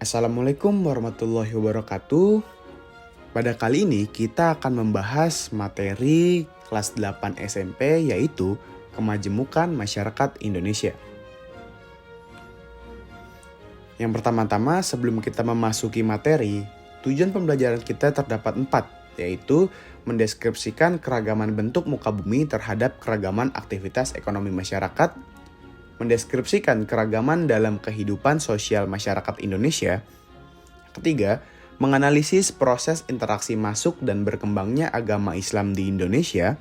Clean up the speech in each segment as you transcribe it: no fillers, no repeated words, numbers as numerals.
Assalamualaikum warahmatullahi wabarakatuh. Pada kali ini kita akan membahas materi kelas 8 SMP yaitu Kemajemukan Masyarakat Indonesia. Yang pertama-tama sebelum kita memasuki materi, tujuan pembelajaran kita terdapat 4, yaitu mendeskripsikan keragaman bentuk muka bumi terhadap keragaman aktivitas ekonomi masyarakat, mendeskripsikan keragaman dalam kehidupan sosial masyarakat Indonesia. Ketiga, menganalisis proses interaksi masuk dan berkembangnya agama Islam di Indonesia.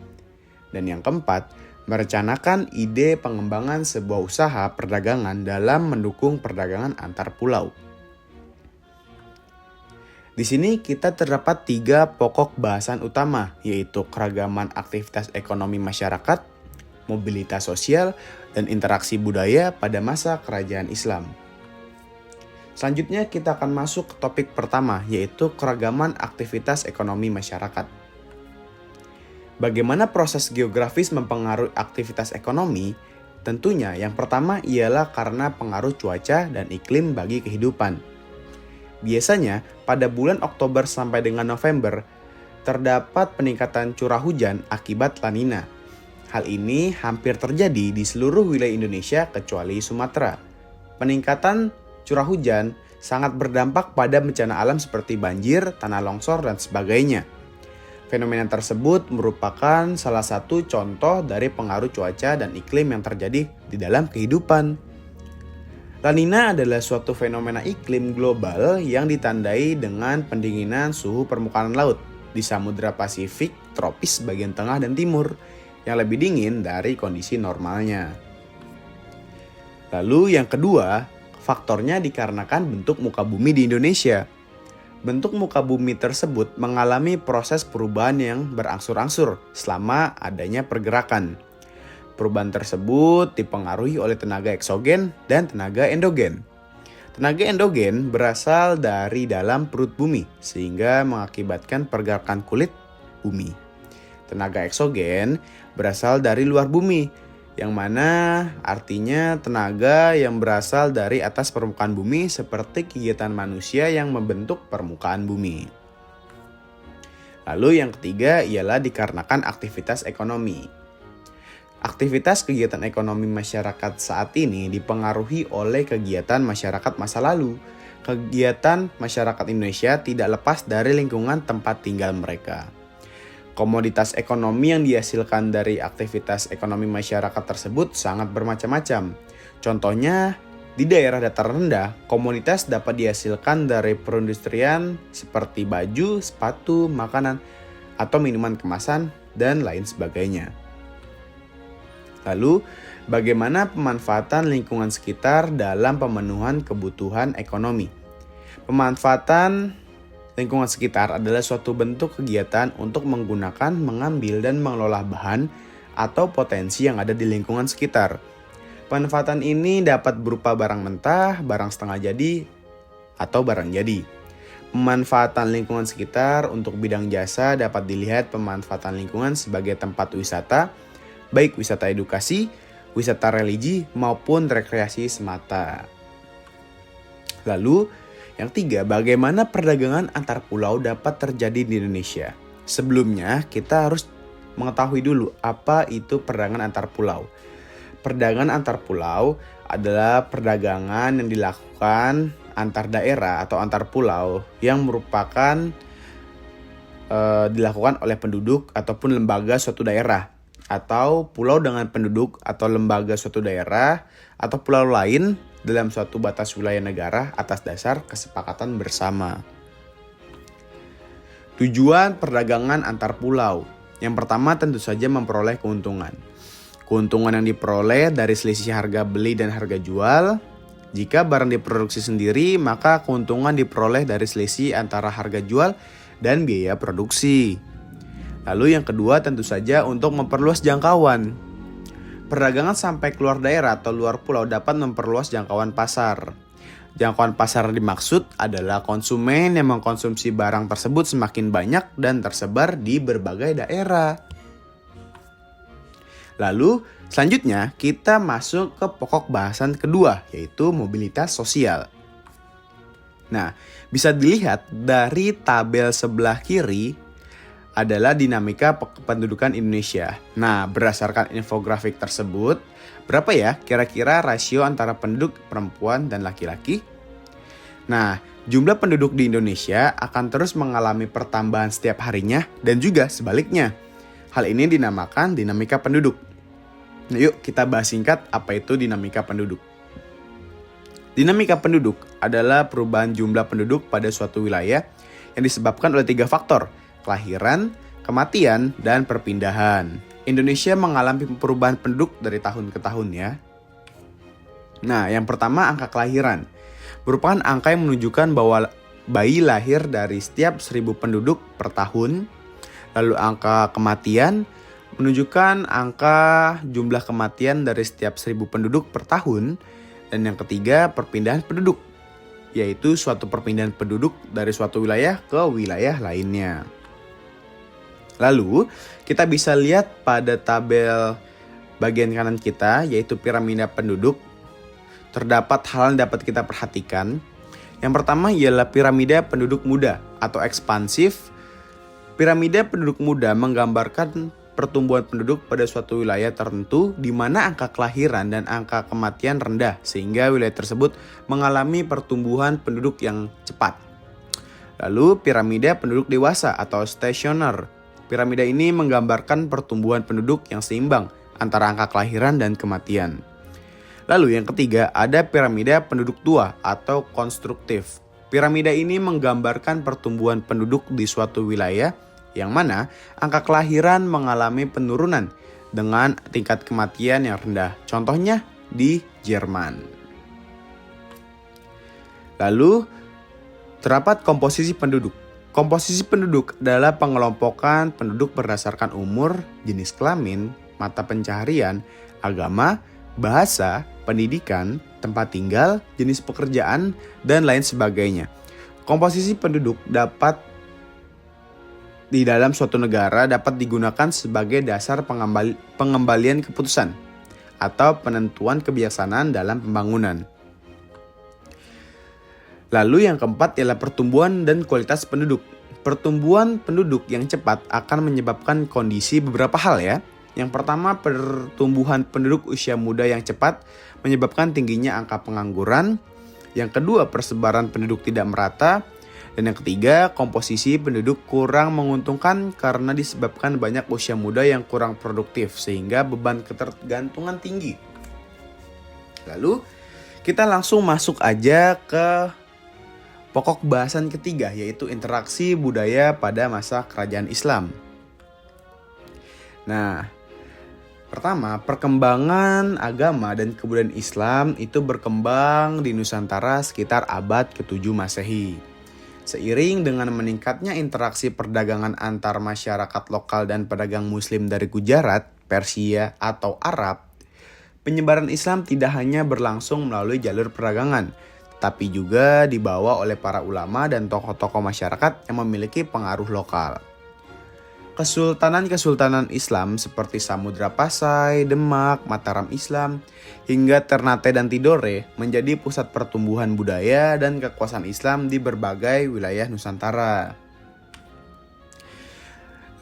Dan yang keempat, merencanakan ide pengembangan sebuah usaha perdagangan dalam mendukung perdagangan antar pulau. Di sini kita terdapat 3 pokok bahasan utama, yaitu keragaman aktivitas ekonomi masyarakat, mobilitas sosial, dan interaksi budaya pada masa kerajaan Islam. Selanjutnya kita akan masuk ke topik pertama, yaitu keragaman aktivitas ekonomi masyarakat. Bagaimana proses geografis mempengaruhi aktivitas ekonomi? Tentunya yang pertama ialah karena pengaruh cuaca dan iklim bagi kehidupan. Biasanya pada bulan Oktober sampai dengan November, terdapat peningkatan curah hujan akibat La Nina. Hal ini hampir terjadi di seluruh wilayah Indonesia kecuali Sumatera. Peningkatan curah hujan sangat berdampak pada bencana alam seperti banjir, tanah longsor, dan sebagainya. Fenomena tersebut merupakan salah satu contoh dari pengaruh cuaca dan iklim yang terjadi di dalam kehidupan. La Nina adalah suatu fenomena iklim global yang ditandai dengan pendinginan suhu permukaan laut di Samudra Pasifik, tropis bagian tengah dan timur, yang lebih dingin dari kondisi normalnya. Lalu yang kedua, faktornya dikarenakan bentuk muka bumi di Indonesia. Bentuk muka bumi tersebut mengalami proses perubahan yang berangsur-angsur selama adanya pergerakan. Perubahan tersebut dipengaruhi oleh tenaga eksogen dan tenaga endogen. Tenaga endogen berasal dari dalam perut bumi sehingga mengakibatkan pergerakan kulit bumi. Tenaga eksogen berasal dari luar bumi, yang mana artinya tenaga yang berasal dari atas permukaan bumi seperti kegiatan manusia yang membentuk permukaan bumi. Lalu yang ketiga ialah dikarenakan aktivitas ekonomi. Aktivitas kegiatan ekonomi masyarakat saat ini dipengaruhi oleh kegiatan masyarakat masa lalu. Kegiatan masyarakat Indonesia tidak lepas dari lingkungan tempat tinggal mereka. Komoditas ekonomi yang dihasilkan dari aktivitas ekonomi masyarakat tersebut sangat bermacam-macam. Contohnya, di daerah dataran rendah, komoditas dapat dihasilkan dari perindustrian seperti baju, sepatu, makanan, atau minuman kemasan, dan lain sebagainya. Lalu, bagaimana pemanfaatan lingkungan sekitar dalam pemenuhan kebutuhan ekonomi? Pemanfaatan lingkungan sekitar adalah suatu bentuk kegiatan untuk menggunakan, mengambil, dan mengelola bahan atau potensi yang ada di lingkungan sekitar. Pemanfaatan ini dapat berupa barang mentah, barang setengah jadi, atau barang jadi. Pemanfaatan lingkungan sekitar untuk bidang jasa dapat dilihat pemanfaatan lingkungan sebagai tempat wisata, baik wisata edukasi, wisata religi, maupun rekreasi semata. Lalu, yang tiga, bagaimana perdagangan antar pulau dapat terjadi di Indonesia? Sebelumnya, kita harus mengetahui dulu apa itu perdagangan antar pulau. Perdagangan antar pulau adalah perdagangan yang dilakukan antar daerah atau antar pulau yang merupakan dilakukan oleh penduduk ataupun lembaga suatu daerah, atau pulau dengan penduduk atau lembaga suatu daerah atau pulau lain dalam suatu batas wilayah negara atas dasar kesepakatan bersama. Tujuan perdagangan antar pulau. Yang pertama tentu saja memperoleh keuntungan. Keuntungan yang diperoleh dari selisih harga beli dan harga jual. Jika barang diproduksi sendiri, maka keuntungan diperoleh dari selisih antara harga jual dan biaya produksi. Lalu yang kedua tentu saja untuk memperluas jangkauan. Perdagangan sampai keluar daerah atau luar pulau dapat memperluas jangkauan pasar. Jangkauan pasar dimaksud adalah konsumen yang mengkonsumsi barang tersebut semakin banyak dan tersebar di berbagai daerah. Lalu selanjutnya kita masuk ke pokok bahasan kedua, yaitu mobilitas sosial. Nah, bisa dilihat dari tabel sebelah kiri adalah dinamika pendudukan Indonesia. Nah, berdasarkan infografik tersebut, berapa ya kira-kira rasio antara penduduk perempuan dan laki-laki? Nah, jumlah penduduk di Indonesia akan terus mengalami pertambahan setiap harinya dan juga sebaliknya. Hal ini dinamakan dinamika penduduk. Nah, yuk kita bahas singkat apa itu dinamika penduduk. Dinamika penduduk adalah perubahan jumlah penduduk pada suatu wilayah yang disebabkan oleh 3 faktor: kelahiran, kematian, dan perpindahan. Indonesia mengalami perubahan penduduk dari tahun ke tahun ya. Nah, yang pertama angka kelahiran. Merupakan angka yang menunjukkan bahwa bayi lahir dari setiap 1000 penduduk per tahun. Lalu angka kematian menunjukkan angka jumlah kematian dari setiap 1000 penduduk per tahun. Dan yang ketiga perpindahan penduduk, yaitu suatu perpindahan penduduk dari suatu wilayah ke wilayah lainnya. Lalu, kita bisa lihat pada tabel bagian kanan kita, yaitu piramida penduduk. Terdapat hal yang dapat kita perhatikan. Yang pertama ialah piramida penduduk muda atau ekspansif. Piramida penduduk muda menggambarkan pertumbuhan penduduk pada suatu wilayah tertentu di mana angka kelahiran dan angka kematian rendah, sehingga wilayah tersebut mengalami pertumbuhan penduduk yang cepat. Lalu, piramida penduduk dewasa atau stasioner. Piramida ini menggambarkan pertumbuhan penduduk yang seimbang antara angka kelahiran dan kematian. Lalu yang ketiga ada piramida penduduk tua atau konstruktif. Piramida ini menggambarkan pertumbuhan penduduk di suatu wilayah yang mana angka kelahiran mengalami penurunan dengan tingkat kematian yang rendah. Contohnya di Jerman. Lalu terdapat komposisi penduduk. Komposisi penduduk adalah pengelompokan penduduk berdasarkan umur, jenis kelamin, mata pencaharian, agama, bahasa, pendidikan, tempat tinggal, jenis pekerjaan, dan lain sebagainya. Komposisi penduduk dapat di dalam suatu negara dapat digunakan sebagai dasar pengembalian keputusan atau penentuan kebijaksanaan dalam pembangunan. Lalu yang keempat ialah pertumbuhan dan kualitas penduduk. Pertumbuhan penduduk yang cepat akan menyebabkan kondisi beberapa hal ya. Yang pertama, pertumbuhan penduduk usia muda yang cepat menyebabkan tingginya angka pengangguran. Yang kedua, persebaran penduduk tidak merata. Dan yang ketiga, komposisi penduduk kurang menguntungkan karena disebabkan banyak usia muda yang kurang produktif sehingga beban ketergantungan tinggi. Lalu, kita langsung masuk aja ke pokok bahasan ketiga, yaitu interaksi budaya pada masa kerajaan Islam. Nah, pertama, perkembangan agama dan kebudayaan Islam itu berkembang di Nusantara sekitar abad ke-7 Masehi. Seiring dengan meningkatnya interaksi perdagangan antar masyarakat lokal dan pedagang muslim dari Gujarat, Persia, atau Arab, penyebaran Islam tidak hanya berlangsung melalui jalur perdagangan, tapi juga dibawa oleh para ulama dan tokoh-tokoh masyarakat yang memiliki pengaruh lokal. Kesultanan-kesultanan Islam seperti Samudra Pasai, Demak, Mataram Islam, hingga Ternate dan Tidore menjadi pusat pertumbuhan budaya dan kekuasaan Islam di berbagai wilayah Nusantara.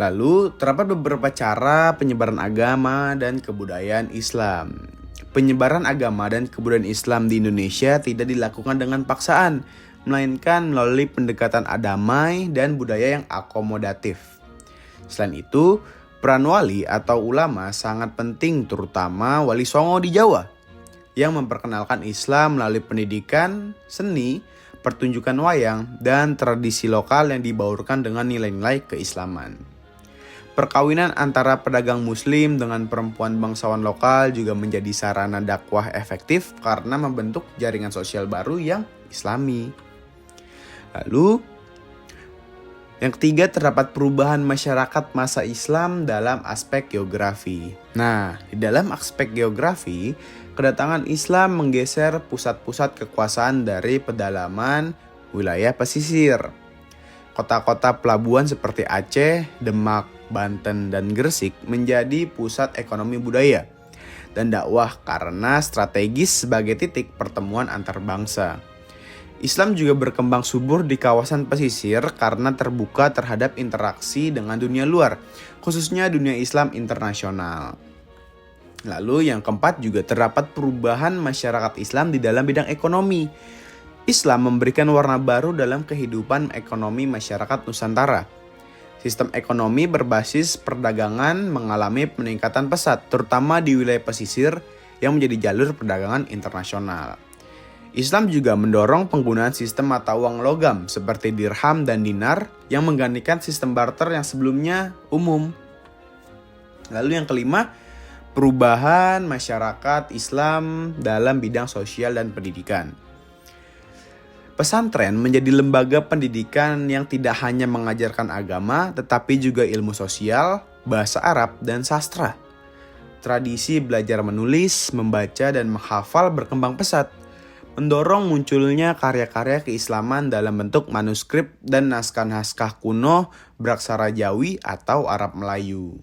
Lalu, terdapat beberapa cara penyebaran agama dan kebudayaan Islam. Penyebaran agama dan kebudayaan Islam di Indonesia tidak dilakukan dengan paksaan, melainkan melalui pendekatan damai dan budaya yang akomodatif. Selain itu, peran wali atau ulama sangat penting, terutama Wali Songo di Jawa, yang memperkenalkan Islam melalui pendidikan, seni, pertunjukan wayang, dan tradisi lokal yang dibaurkan dengan nilai-nilai keislaman. Perkawinan antara pedagang muslim dengan perempuan bangsawan lokal juga menjadi sarana dakwah efektif karena membentuk jaringan sosial baru yang islami. Lalu, yang ketiga terdapat perubahan masyarakat masa Islam dalam aspek geografi. Nah, di dalam aspek geografi, kedatangan Islam menggeser pusat-pusat kekuasaan dari pedalaman wilayah pesisir. Kota-kota pelabuhan seperti Aceh, Demak, Banten, dan Gresik menjadi pusat ekonomi budaya dan dakwah karena strategis sebagai titik pertemuan antar bangsa. Islam juga berkembang subur di kawasan pesisir karena terbuka terhadap interaksi dengan dunia luar, khususnya dunia Islam internasional. Lalu yang keempat juga terdapat perubahan masyarakat Islam di dalam bidang ekonomi. Islam memberikan warna baru dalam kehidupan ekonomi masyarakat Nusantara. Sistem ekonomi berbasis perdagangan mengalami peningkatan pesat, terutama di wilayah pesisir yang menjadi jalur perdagangan internasional. Islam juga mendorong penggunaan sistem mata uang logam seperti dirham dan dinar yang menggantikan sistem barter yang sebelumnya umum. Lalu yang kelima, perubahan masyarakat Islam dalam bidang sosial dan pendidikan. Pesantren menjadi lembaga pendidikan yang tidak hanya mengajarkan agama, tetapi juga ilmu sosial, bahasa Arab, dan sastra. Tradisi belajar menulis, membaca, dan menghafal berkembang pesat, mendorong munculnya karya-karya keislaman dalam bentuk manuskrip dan naskah-naskah kuno beraksara Jawi atau Arab Melayu.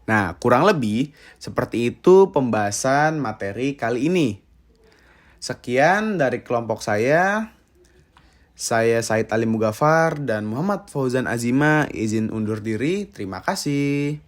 Nah, kurang lebih seperti itu pembahasan materi kali ini. Sekian dari kelompok saya. Saya Said Ali Mughafar dan Muhammad Fauzan Azima izin undur diri. Terima kasih.